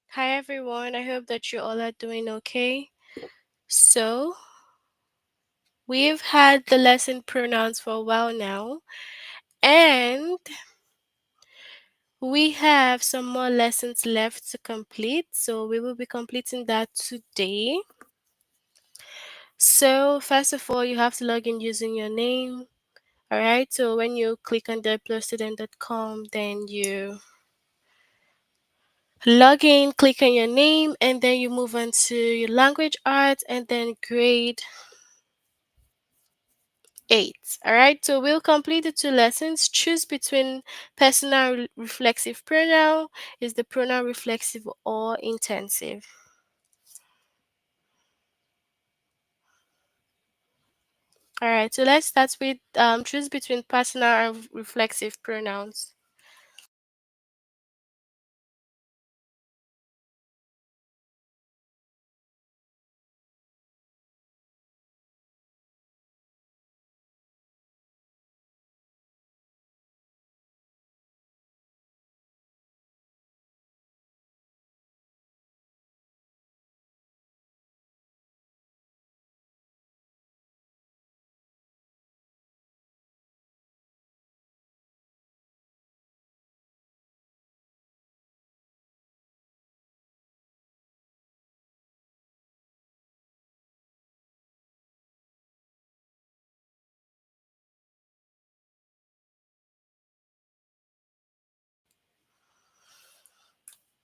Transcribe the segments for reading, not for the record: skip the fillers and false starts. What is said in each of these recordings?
Hi everyone, I hope that you all are doing okay. So, we've had the lesson pronouns for a while now, and we have some more lessons left to complete. So, we will be completing that today. So, first of all, you have to log in using your name. Alright, so when you click on theplustudent.com, then you log in, click on your name, and then you move on to your language arts and then grade 8. All right, so we'll complete the two lessons. Choose between personal reflexive pronoun. Is the pronoun reflexive or intensive? All right, so let's start with choose between personal and reflexive pronouns.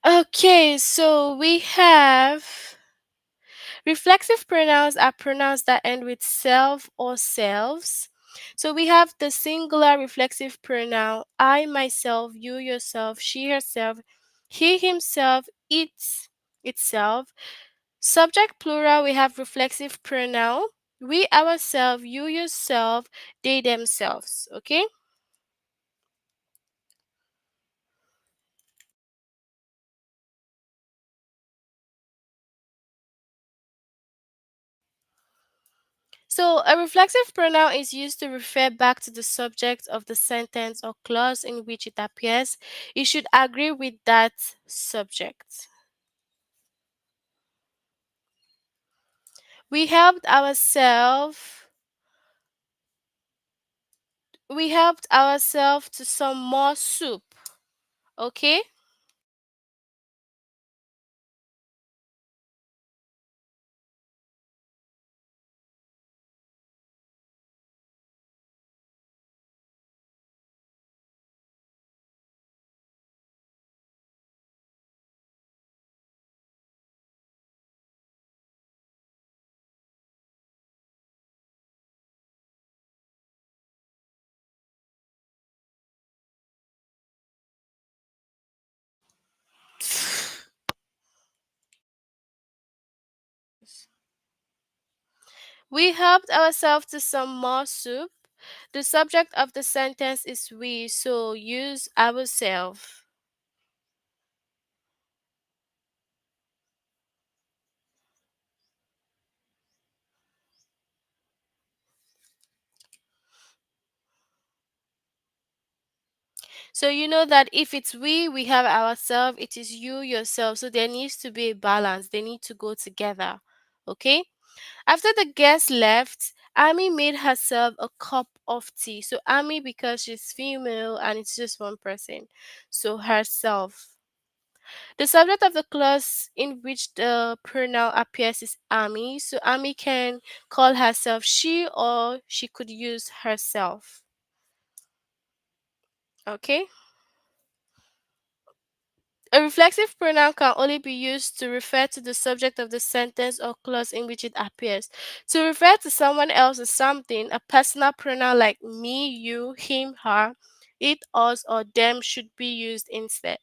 Okay, so we have reflexive pronouns are pronouns that end with self or selves. So we have the singular reflexive pronoun I, myself, you, yourself, she, herself, he, himself, it, itself. Subject plural, we have reflexive pronoun we, ourselves, you, yourself, they, themselves. Okay? So, a reflexive pronoun is used to refer back to the subject of the sentence or clause in which it appears. It should agree with that subject. We helped ourselves. We helped ourselves to some more soup. Okay? We helped ourselves to some more soup. The subject of the sentence is we, so use ourselves. So you know that if it's we have ourselves, it is you yourself. So there needs to be a balance. They need to go together. Okay? After the guest left, Amy made herself a cup of tea. So Amy because she's female and it's just one person. So herself. The subject of the clause in which the pronoun appears is Amy. So Amy can call herself she or she could use herself. Okay? A reflexive pronoun can only be used to refer to the subject of the sentence or clause in which it appears. To refer to someone else or something, a personal pronoun like me, you, him, her, it, us, or them should be used instead.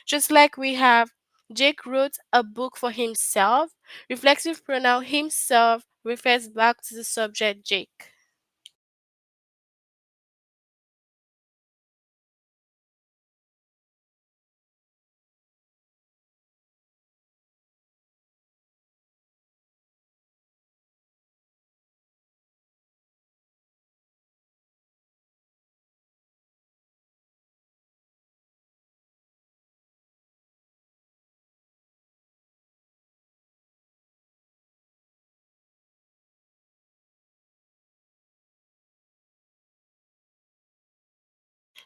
Just like we have Jake wrote a book for himself, reflexive pronoun himself refers back to the subject Jake.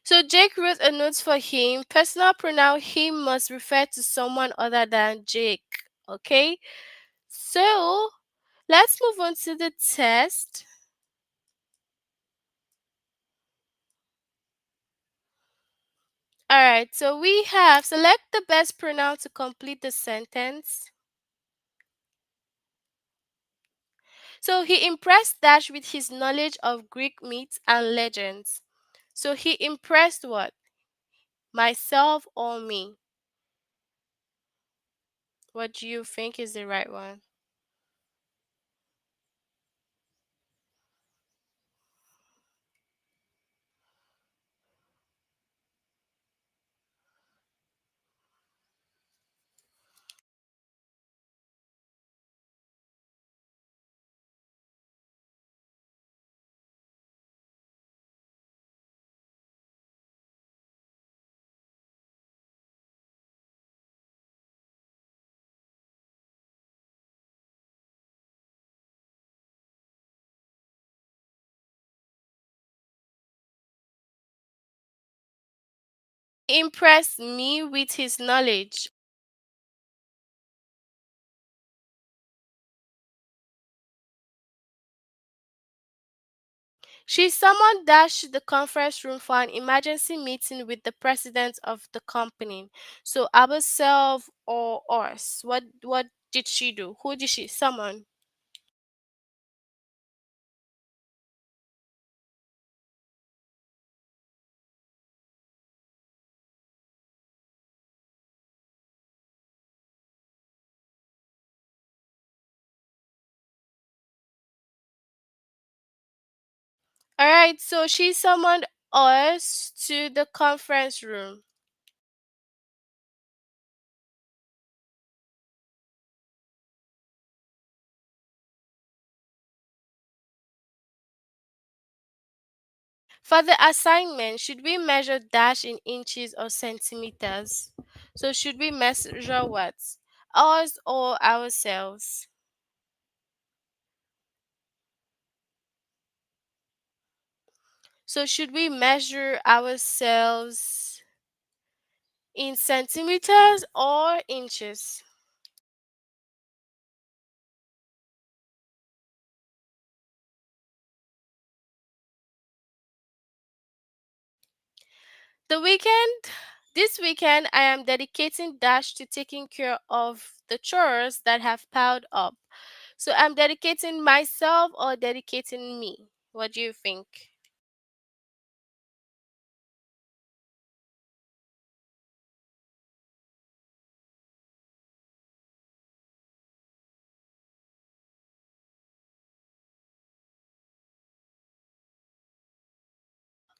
So Jake wrote a note for him. Personal pronoun him must refer to someone other than Jake. Okay? So let's move on to the test. Alright, so we have select the best pronoun to complete the sentence. So he impressed Dash with his knowledge of Greek myths and legends. So he impressed what? Myself or me? What do you think is the right one? He impressed me with his knowledge. She summoned Dash to the conference room for an emergency meeting with the president of the company. So ourselves or us? What did she do? Who did she summon? Alright, so she summoned us to the conference room. For the assignment, should we measure dash in inches or centimeters? So should we measure what? Us or ourselves? So should we measure ourselves in centimeters or inches? The weekend, this weekend, I am dedicating Dash to taking care of the chores that have piled up. So I'm dedicating myself or dedicating me? What do you think?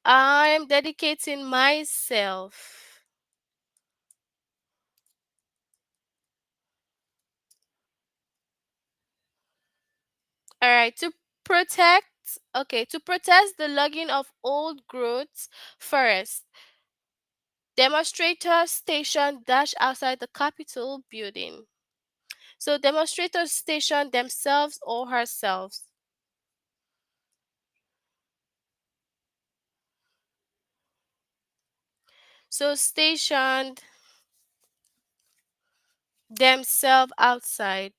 I'm dedicating myself. All right, to protest the logging of old growths forest, demonstrators station dash outside the Capitol building. So demonstrators station themselves or herself. So stationed themselves outside.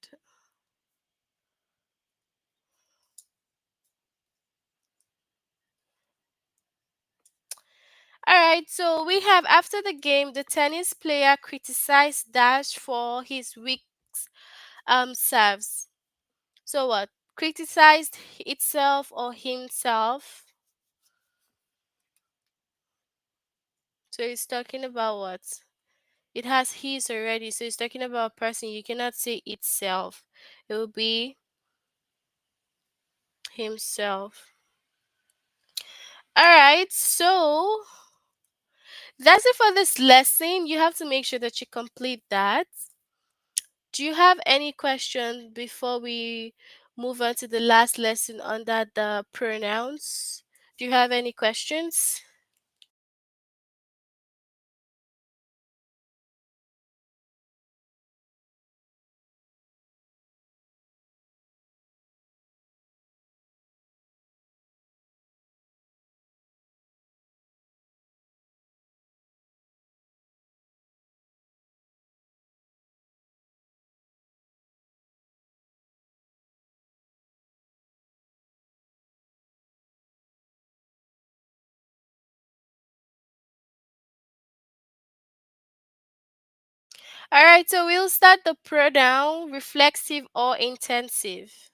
All right, so we have after the game, the tennis player criticized Dash for his weak serves. So what? Criticized itself or himself. So it's talking about what? It has his already, so it's talking about a person. You cannot say itself. It will be himself. All right, so that's it for this lesson. You have to make sure that you complete that. Do you have any questions before we move on to the last lesson under the pronouns? Do you have any questions? All right, so we'll start the pronoun reflexive or intensive.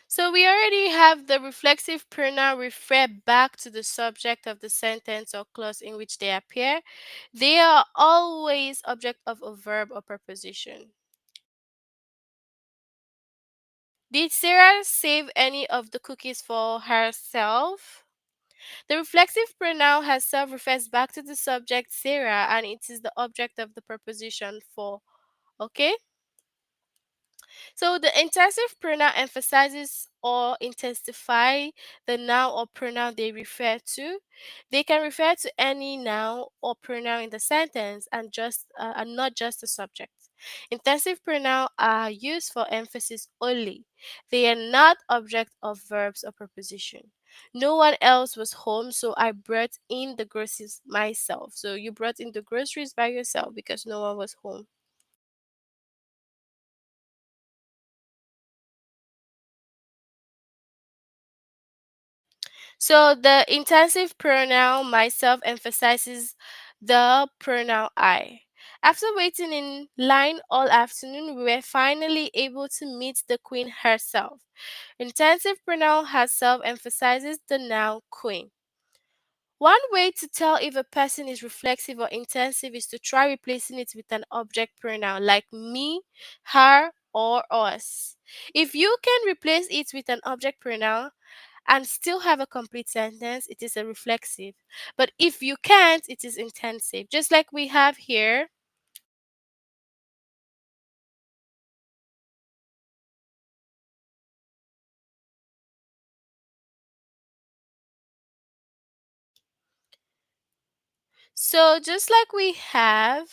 So we already have the reflexive pronoun refer back to the subject of the sentence or clause in which they appear. They are always object of a verb or preposition. Did Sarah save any of the cookies for herself? The reflexive pronoun herself refers back to the subject Sarah and it is the object of the preposition for. Okay? So the intensive pronoun emphasizes or intensify the noun or pronoun they refer to. They can refer to any noun or pronoun in the sentence and not just the subject. Intensive pronouns are used for emphasis only. They are not object of verbs or preposition. No one else was home, so I brought in the groceries myself. So you brought in the groceries by yourself because no one was home. So the intensive pronoun myself emphasizes the pronoun I. After waiting in line all afternoon, we were finally able to meet the queen herself. Intensive pronoun herself emphasizes the noun queen. One way to tell if a person is reflexive or intensive is to try replacing it with an object pronoun like me, her, or us. If you can replace it with an object pronoun, and still have a complete sentence, it is a reflexive. But if you can't, it is intensive. Just like we have here. So just like we have,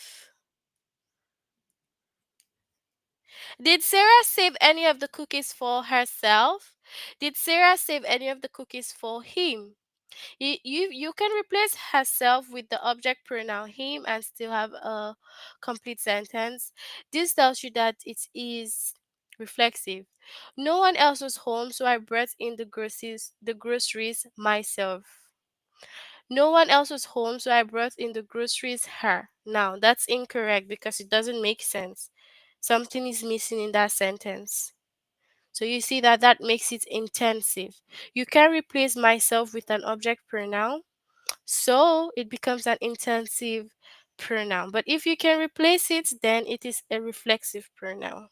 did Sarah save any of the cookies for herself? Did Sarah save any of the cookies for him? You can replace herself with the object pronoun him and still have a complete sentence. This tells you that it is reflexive. No one else was home, so I brought in the groceries myself. No one else was home, so I brought in the groceries her. Now that's incorrect because it doesn't make sense. Something is missing in that sentence. So you see that that makes it intensive. You can replace myself with an object pronoun, so it becomes an intensive pronoun. But if you can replace it, then it is a reflexive pronoun.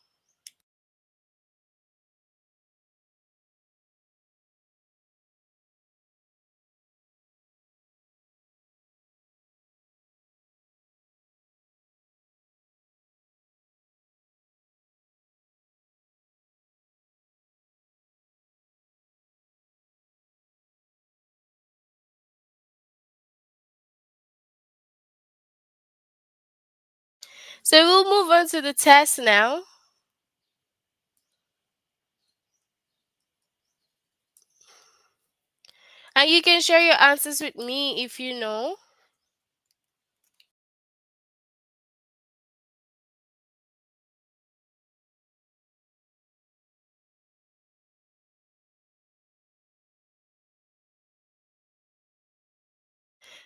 So we'll move on to the test now. And you can share your answers with me if you know.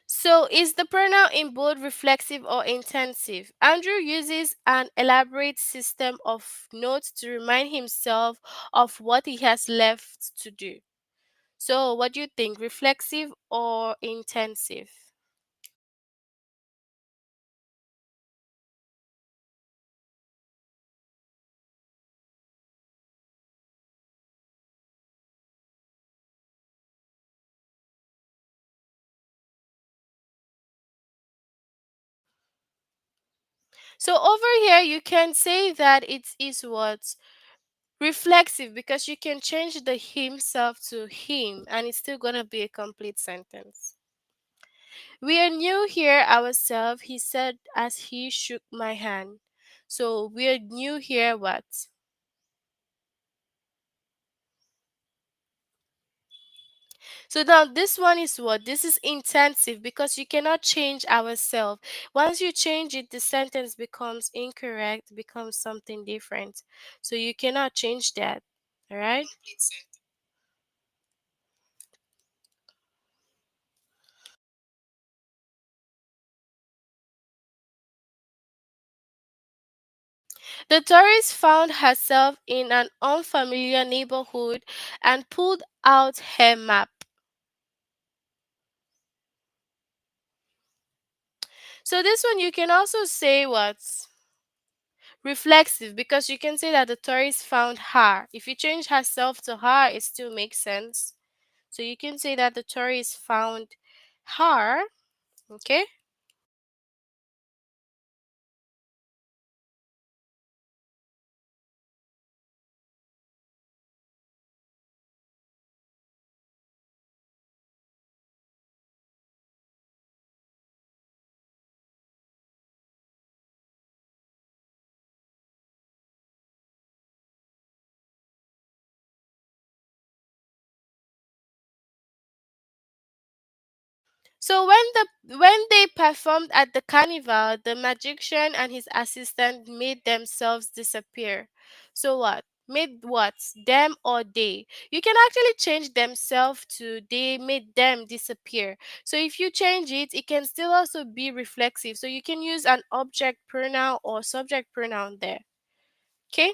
So, is the pronoun in bold reflexive or intensive? Andrew uses an elaborate system of notes to remind himself of what he has left to do. So, what do you think, reflexive or intensive? So, over here, you can say that it is what? Reflexive because you can change the himself to him and it's still gonna be a complete sentence. We are new here ourselves, he said as he shook my hand. So we are new here what? So now this one is what? This is intensive because you cannot change ourselves. Once you change it, the sentence becomes incorrect, becomes something different. So you cannot change that. All right? The tourist found herself in an unfamiliar neighborhood and pulled out her map. So this one you can also say what? Reflexive, because you can say that the tourist found her. If you change herself to her, it still makes sense. So you can say that the tourist found her. Okay. So when they performed at the carnival, the magician and his assistant made themselves disappear. So what? Made what? Them or they? You can actually change themselves to they made them disappear. So if you change it, it can still also be reflexive. So you can use an object pronoun or subject pronoun there. Okay?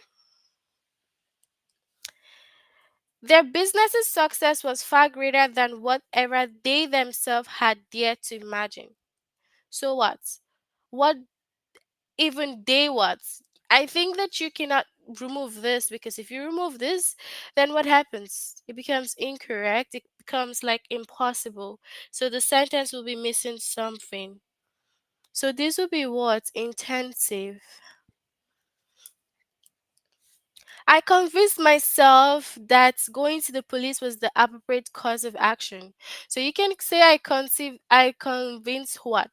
Their business's success was far greater than whatever they themselves had dared to imagine. So what? What even they what? I think that you cannot remove this, because if you remove this, then what happens? It becomes incorrect. It becomes like impossible. So the sentence will be missing something. So this will be what? Intensive. I convinced myself that going to the police was the appropriate course of action. So you can say I convinced what?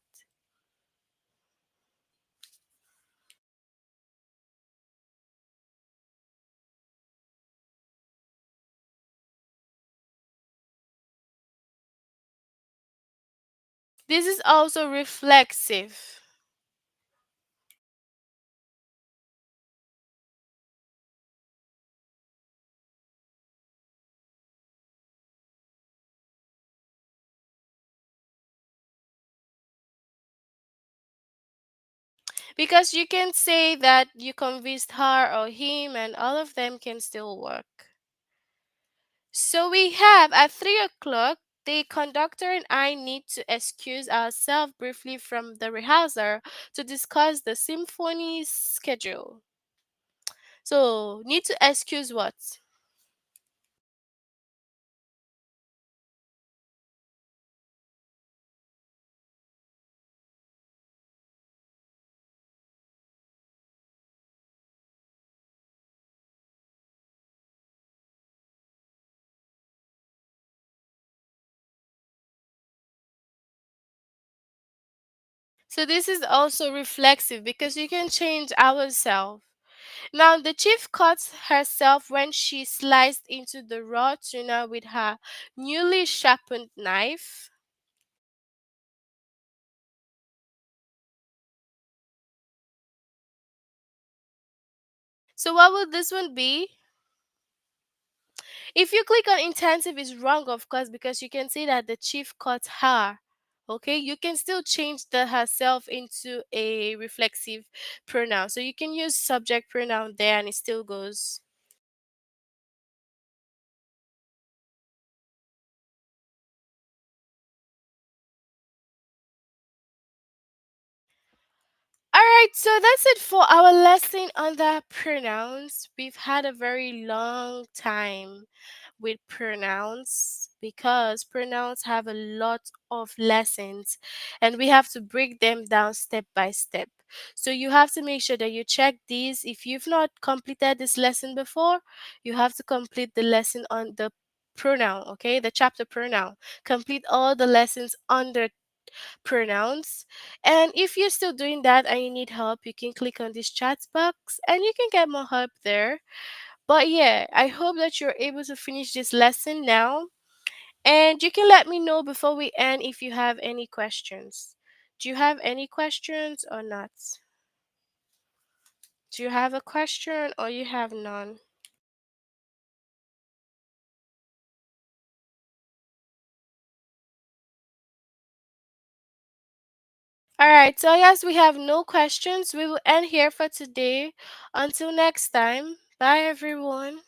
This is also reflexive. Because you can say that you convinced her or him, and all of them can still work. So we have at 3 o'clock, the conductor and I need to excuse ourselves briefly from the rehearsal to discuss the symphony schedule. So, need to excuse what? So, this is also reflexive because you can change ourselves. Now, the chief cuts herself when she sliced into the raw tuna with her newly sharpened knife. So, what will this one be? If you click on intensive, is wrong, of course, because you can see that the chief caught her. Okay, you can still change the herself into a reflexive pronoun. So you can use subject pronoun there and it still goes. All right, so that's it for our lesson on the pronouns. We've had a very long time with pronouns because pronouns have a lot of lessons and we have to break them down step by step. So you have to make sure that you check these. If you've not completed this lesson before, you have to complete the lesson on the pronoun, okay? The chapter pronoun. Complete all the lessons under pronouns. And if you're still doing that and you need help, you can click on this chat box and you can get more help there. But yeah, I hope that you're able to finish this lesson now. And you can let me know before we end if you have any questions. Do you have any questions or not? Do you have a question or you have none? All right, so yes, we have no questions. We will end here for today. Until next time, bye everyone.